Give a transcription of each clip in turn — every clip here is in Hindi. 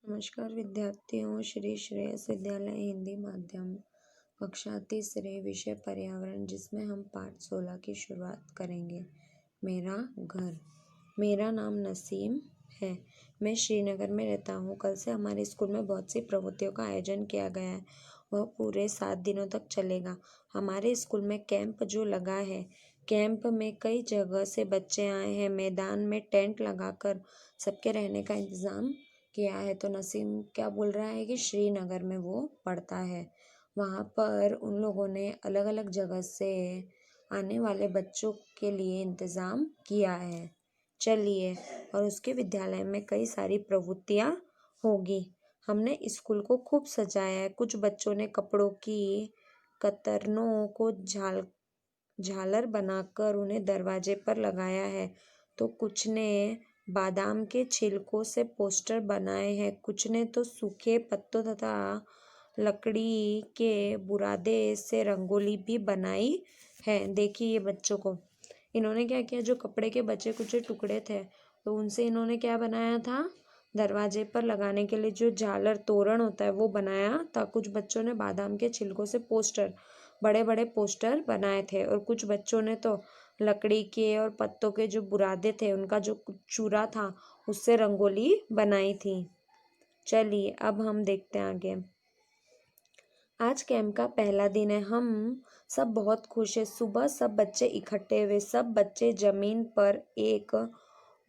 नमस्कार विद्यार्थियों, श्री श्रेयस विद्यालय हिंदी माध्यम कक्षा तीसरे विषय पर्यावरण, जिसमें हम पाठ 16 की शुरुआत करेंगे। मेरा घर। मेरा नाम नसीम है। मैं श्रीनगर में रहता हूँ। कल से हमारे स्कूल में बहुत सी प्रवृत्तियों का आयोजन किया गया है। वह पूरे 7 दिनों तक चलेगा। हमारे स्कूल में कैंप जो लगा है, कैंप में कई जगह से बच्चे आए हैं। मैदान में टेंट लगाकर सबके रहने का इंतज़ाम किया है। तो नसीम क्या बोल रहा है कि श्रीनगर में वो पढ़ता है। वहाँ पर उन लोगों ने अलग अलग जगह से आने वाले बच्चों के लिए इंतज़ाम किया है। चलिए, और उसके विद्यालय में कई सारी प्रवृत्तियाँ होगी। हमने स्कूल को खूब सजाया है। कुछ बच्चों ने कपड़ों की कतरनों को झालर बनाकर उन्हें दरवाजे पर लगाया है। तो कुछ ने बादाम के छिलकों से पोस्टर बनाए हैं। कुछ ने तो सूखे पत्तों तथा लकड़ी के बुरादे से रंगोली भी बनाई है। देखिए ये बच्चों को, इन्होंने क्या किया, जो कपड़े के बचे कुछ टुकड़े थे तो उनसे इन्होंने क्या बनाया था, दरवाजे पर लगाने के लिए जो झालर तोरण होता है वो बनाया था। कुछ बच्चों ने बादाम के छिलकों से पोस्टर, बड़े बड़े पोस्टर बनाए थे। और कुछ बच्चों ने तो लकड़ी के और पत्तों के जो बुरादे थे उनका जो चूरा था उससे रंगोली बनाई थी। चलिए अब हम देखते हैं आगे। आज कैंप का पहला दिन है। हम सब बहुत खुश हैं। सुबह सब बच्चे इकट्ठे हुए। सब बच्चे जमीन पर एक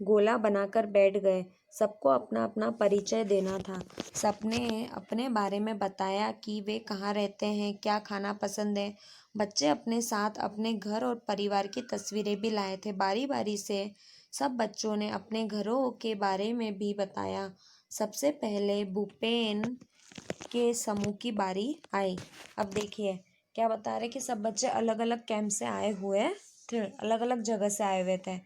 गोला बनाकर बैठ गए। सबको अपना अपना परिचय देना था। सबने अपने बारे में बताया कि वे कहाँ रहते हैं, क्या खाना पसंद है। बच्चे अपने साथ अपने घर और परिवार की तस्वीरें भी लाए थे। बारी बारी से सब बच्चों ने अपने घरों के बारे में भी बताया। सबसे पहले भूपेन के समूह की बारी आई। अब देखिए क्या बता रहे कि सब बच्चे अलग अलग कैंप से आए हुए थे, अलग अलग जगह से आए हुए थे।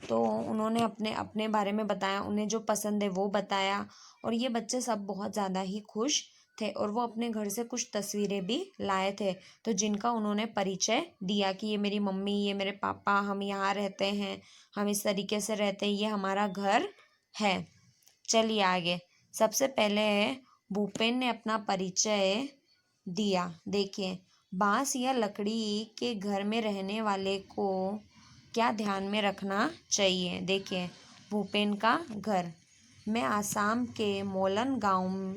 तो उन्होंने अपने अपने बारे में बताया, उन्हें जो पसंद है वो बताया। और ये बच्चे सब बहुत ज़्यादा ही खुश थे और वो अपने घर से कुछ तस्वीरें भी लाए थे, तो जिनका उन्होंने परिचय दिया कि ये मेरी मम्मी, ये मेरे पापा, हम यहाँ रहते हैं, हम इस तरीके से रहते हैं, ये हमारा घर है। चलिए आगे। सबसे पहले भूपेन ने अपना परिचय दिया। देखिए, बांस या लकड़ी के घर में रहने वाले को क्या ध्यान में रखना चाहिए। देखिए, भूपेन का घर। मैं आसाम के मोलन गांव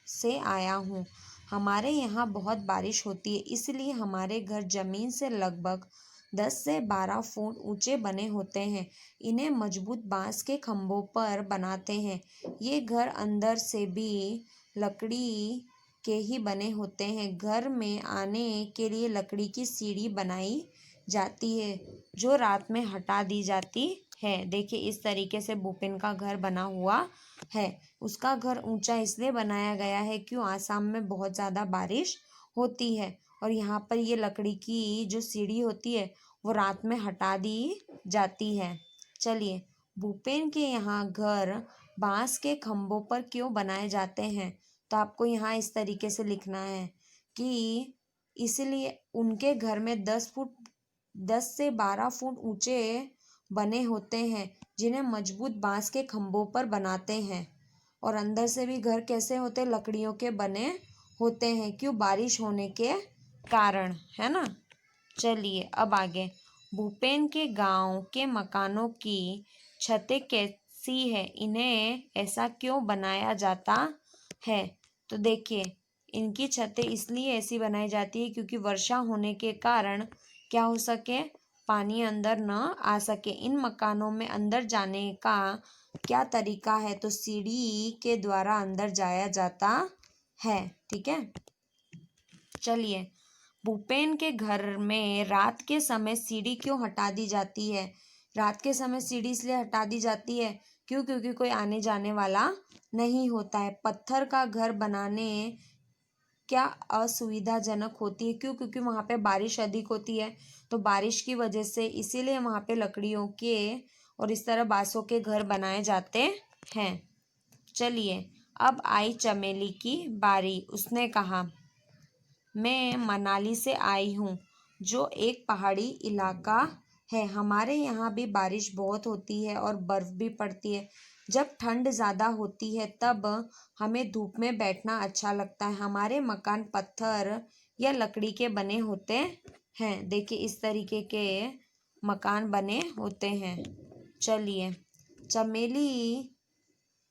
से आया हूँ। हमारे यहाँ बहुत बारिश होती है, इसलिए हमारे घर ज़मीन से लगभग 10 से 12 फुट ऊंचे बने होते हैं। इन्हें मजबूत बांस के खंभों पर बनाते हैं। ये घर अंदर से भी लकड़ी के ही बने होते हैं। घर में आने के लिए लकड़ी की सीढ़ी बनाई जाती है, जो रात में हटा दी जाती है। देखिए इस तरीके से भूपेन का घर बना हुआ है। उसका घर ऊंचा इसलिए बनाया गया है क्यों, आसाम में बहुत ज़्यादा बारिश होती है और यहाँ पर ये लकड़ी की जो सीढ़ी होती है वो रात में हटा दी जाती है। चलिए, भूपेन के यहाँ घर बांस के खंभों पर क्यों बनाए जाते हैं, तो आपको यहाँ इस तरीके से लिखना है कि इसलिए उनके घर में 10 से 12 फुट ऊंचे बने होते हैं, जिन्हें मजबूत बांस के खंभों पर बनाते हैं। और अंदर से भी घर कैसे होते हैं, लकड़ियों के बने होते हैं, क्यों, बारिश होने के कारण, है ना। चलिए अब आगे। भूपेन के गांव के मकानों की छतें कैसी है, इन्हें ऐसा क्यों बनाया जाता है। तो देखिए, इनकी छतें इसलिए ऐसी बनाई जाती है क्योंकि वर्षा होने के कारण क्या हो सके, पानी अंदर न आ सके। इन मकानों में अंदर जाने का क्या तरीका है, तो सीढ़ी के द्वारा अंदर जाया जाता है। ठीक है। चलिए, भूपेन के घर में रात के समय सीढ़ी क्यों हटा दी जाती है। रात के समय सीढ़ी इसलिए हटा दी जाती है क्यों, क्योंकि कोई आने जाने वाला नहीं होता है। पत्थर का घर बनाने क्या असुविधाजनक होती है, क्यों, क्योंकि वहाँ पे बारिश अधिक होती है, तो बारिश की वजह से इसीलिए वहाँ पे लकड़ियों के और इस तरह बांसों के घर बनाए जाते हैं। चलिए अब आई चमेली की बारी। उसने कहा, मैं मनाली से आई हूँ, जो एक पहाड़ी इलाका है। हमारे यहाँ भी बारिश बहुत होती है और बर्फ़ भी पड़ती है। जब ठंड ज़्यादा होती है तब हमें धूप में बैठना अच्छा लगता है। हमारे मकान पत्थर या लकड़ी के बने होते हैं। देखिए इस तरीके के मकान बने होते हैं। चलिए, चमेली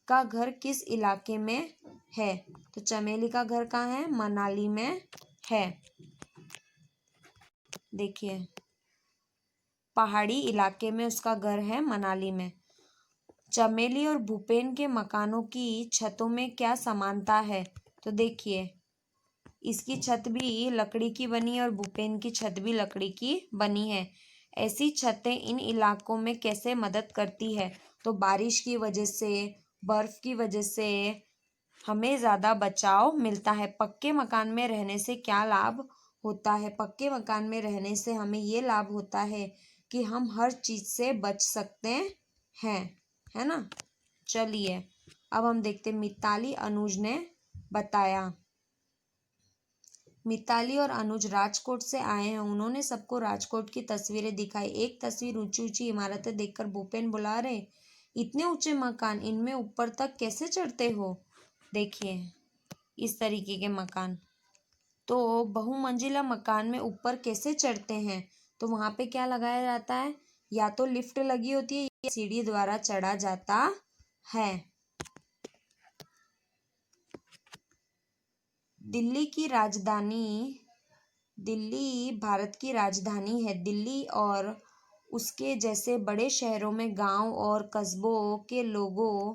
का घर किस इलाके में है? तो चमेली का घर कहाँ है? मनाली में है। देखिए पहाड़ी इलाके में उसका घर है, मनाली में। चमेली और भूपेन के मकानों की छतों में क्या समानता है? तो देखिए इसकी छत भी लकड़ी की बनी है और भूपेन की छत भी लकड़ी की बनी है। ऐसी छतें इन इलाकों में कैसे मदद करती है? तो बारिश की वजह से, बर्फ की वजह से हमें ज़्यादा बचाव मिलता है। पक्के मकान में रहने से क्या लाभ होता है? पक्के मकान में रहने से हमें ये लाभ होता है कि हम हर चीज़ से बच सकते हैं, है ना। चलिए अब हम देखते मिताली अनुज ने बताया। मिताली और अनुज राजकोट से आए हैं। उन्होंने सबको राजकोट की तस्वीरें दिखाई। एक तस्वीर ऊंची ऊंची इमारतें देखकर भूपेन बुला रहे, इतने ऊंचे मकान, इनमें ऊपर तक कैसे चढ़ते हो? देखिए इस तरीके के मकान। तो बहुमंजिला मकान में ऊपर कैसे चढ़ते हैं? तो वहां पे क्या लगाया जाता है? या तो लिफ्ट लगी होती है या सीढ़ी द्वारा चढ़ा जाता है। दिल्ली भारत की राजधानी है। दिल्ली और उसके जैसे बड़े शहरों में गांव और कस्बों के लोगों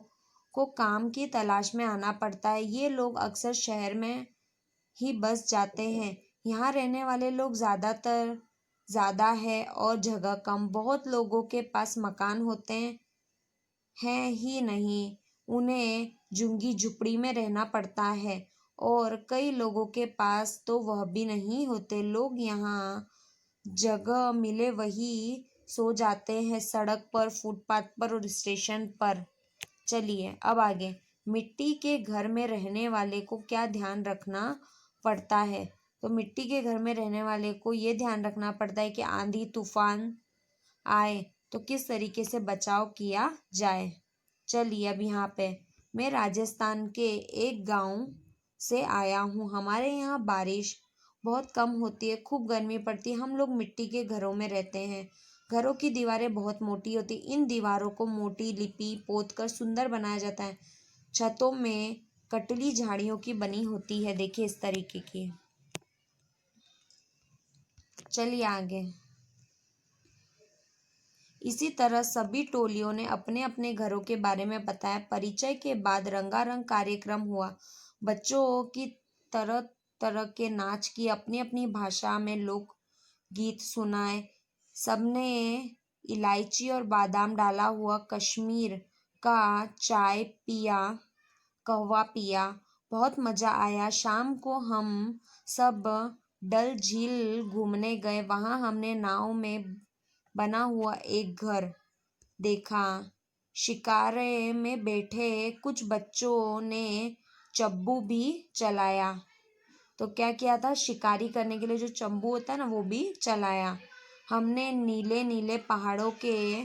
को काम की तलाश में आना पड़ता है। ये लोग अक्सर शहर में ही बस जाते हैं। यहाँ रहने वाले लोग ज़्यादा है और जगह कम। बहुत लोगों के पास मकान होते हैं ही नहीं, उन्हें झुग्गी झुपड़ी में रहना पड़ता है और कई लोगों के पास तो वह भी नहीं होते। लोग यहाँ जगह मिले वही सो जाते हैं, सड़क पर, फुटपाथ पर और स्टेशन पर। चलिए अब आगे। मिट्टी के घर में रहने वाले को क्या ध्यान रखना पड़ता है? तो मिट्टी के घर में रहने वाले को ये ध्यान रखना पड़ता है कि आंधी तूफान आए तो किस तरीके से बचाव किया जाए। चलिए अब यहाँ पे मैं राजस्थान के एक गांव से आया हूँ। हमारे यहाँ बारिश बहुत कम होती है, खूब गर्मी पड़ती है। हम लोग मिट्टी के घरों में रहते हैं। घरों की दीवारें बहुत मोटी होती, इन दीवारों को मोटी लिपि पोत कर सुंदर बनाया जाता है। छतों में कटली झाड़ियों की बनी होती है। देखिए इस तरीके की। चलिए आगे। इसी तरह सभी टोलियों ने अपने अपने घरों के बारे में बताया। परिचय के बाद रंगारंग कार्यक्रम हुआ। बच्चों की तरह तरह के नाच की, अपनी अपनी भाषा में लोक गीत सुनाए। सबने इलायची और बादाम डाला हुआ कश्मीर का चाय पिया, कहवा पिया। बहुत मज़ा आया। शाम को हम सब डल झील घूमने गए। वहाँ हमने नाव में बना हुआ एक घर देखा। शिकारे में बैठे कुछ बच्चों ने चब्बू भी चलाया। तो क्या किया था? शिकारी करने के लिए जो चंबू होता है ना, वो भी चलाया। हमने नीले नीले पहाड़ों के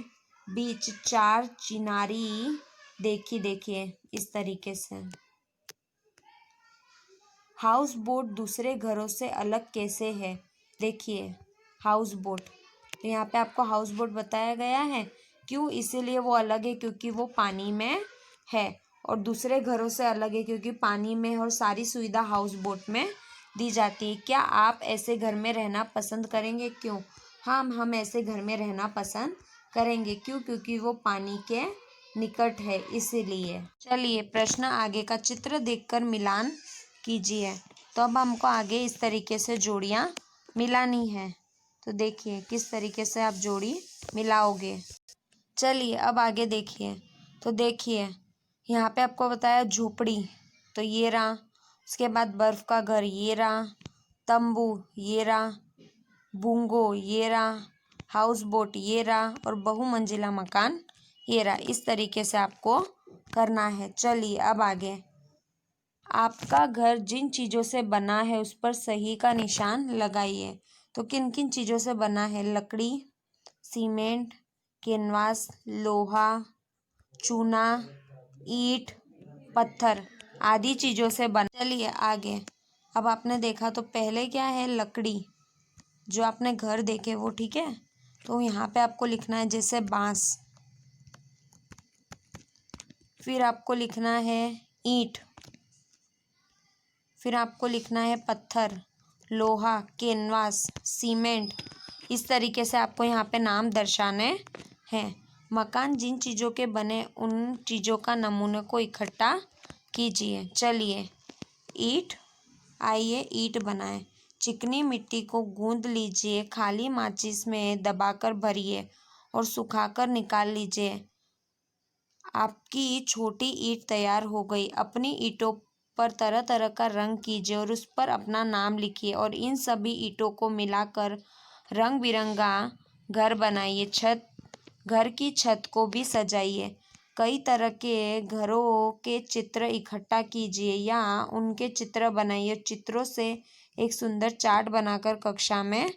बीच चार चिनारी देखी। देखिए इस तरीके से। हाउस बोट दूसरे घरों से अलग कैसे है? देखिए हाउस बोट, तो यहाँ पे आपको हाउस बोट बताया गया है। क्यों? इसीलिए वो अलग है क्योंकि वो पानी में है, और दूसरे घरों से अलग है क्योंकि पानी में है और सारी सुविधा हाउस बोट में दी जाती है। क्या आप ऐसे घर में रहना पसंद करेंगे? क्यों? हाँ, हम ऐसे घर में रहना पसंद करेंगे। क्यों? क्योंकि वो पानी के निकट है, इसीलिए। चलिए प्रश्न आगे का चित्र देखकर मिलान कीजिए। तो अब हमको आगे इस तरीके से जोड़ियाँ मिलानी है। तो देखिए किस तरीके से आप जोड़ी मिलाओगे। चलिए अब आगे देखिए। तो देखिए यहाँ पे आपको बताया झोपड़ी, तो ये रहा। उसके बाद बर्फ़ का घर ये रहा, तंबू ये रहा, बूंगो ये रहा, हाउस बोट ये रहा, और बहुमंजिला मकान ये रहा। इस तरीके से आपको करना है। चलिए अब आगे। आपका घर जिन चीज़ों से बना है उस पर सही का निशान लगाइए। तो किन किन चीज़ों से बना है? लकड़ी, सीमेंट, कैनवास, लोहा, चूना, ईंट, पत्थर आदि चीज़ों से बना। चलिए आगे। अब आपने देखा तो पहले क्या है, लकड़ी, जो आपने घर देखे वो, ठीक है। तो यहाँ पे आपको लिखना है जैसे बांस, फिर आपको लिखना है ईंट, फिर आपको लिखना है पत्थर, लोहा, कैनवास, सीमेंट। इस तरीके से आपको यहाँ पे नाम दर्शाने हैं। मकान जिन चीज़ों के बने उन चीज़ों का नमूने को इकट्ठा कीजिए। चलिए, ईंट, आइए ईंट बनाएं। चिकनी मिट्टी को गूंद लीजिए, खाली माचिस में दबाकर भरिए और सुखाकर निकाल लीजिए। आपकी छोटी ईंट तैयार हो गई। अपनी ईंटों पर तरह तरह का रंग कीजिए और उस पर अपना नाम लिखिए और इन सभी ईंटों को मिलाकर रंग बिरंगा घर बनाइए। घर की छत को भी सजाइए। कई तरह के घरों के चित्र इकट्ठा कीजिए या उनके चित्र बनाइए। चित्रों से एक सुंदर चार्ट बनाकर कक्षा में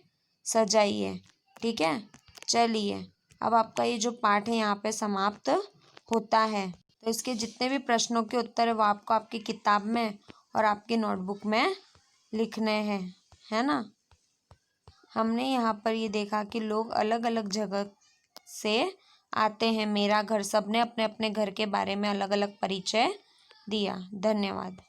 सजाइए। ठीक है। चलिए, अब आपका ये जो पाठ है यहाँ पे समाप्त होता है। तो इसके जितने भी प्रश्नों के उत्तर है वो आपको आपकी किताब में और आपकी नोटबुक में लिखने हैं, है ना। हमने यहाँ पर ये देखा कि लोग अलग अलग जगह से आते हैं। मेरा घर, सबने अपने अपने घर के बारे में अलग अलग परिचय दिया। धन्यवाद।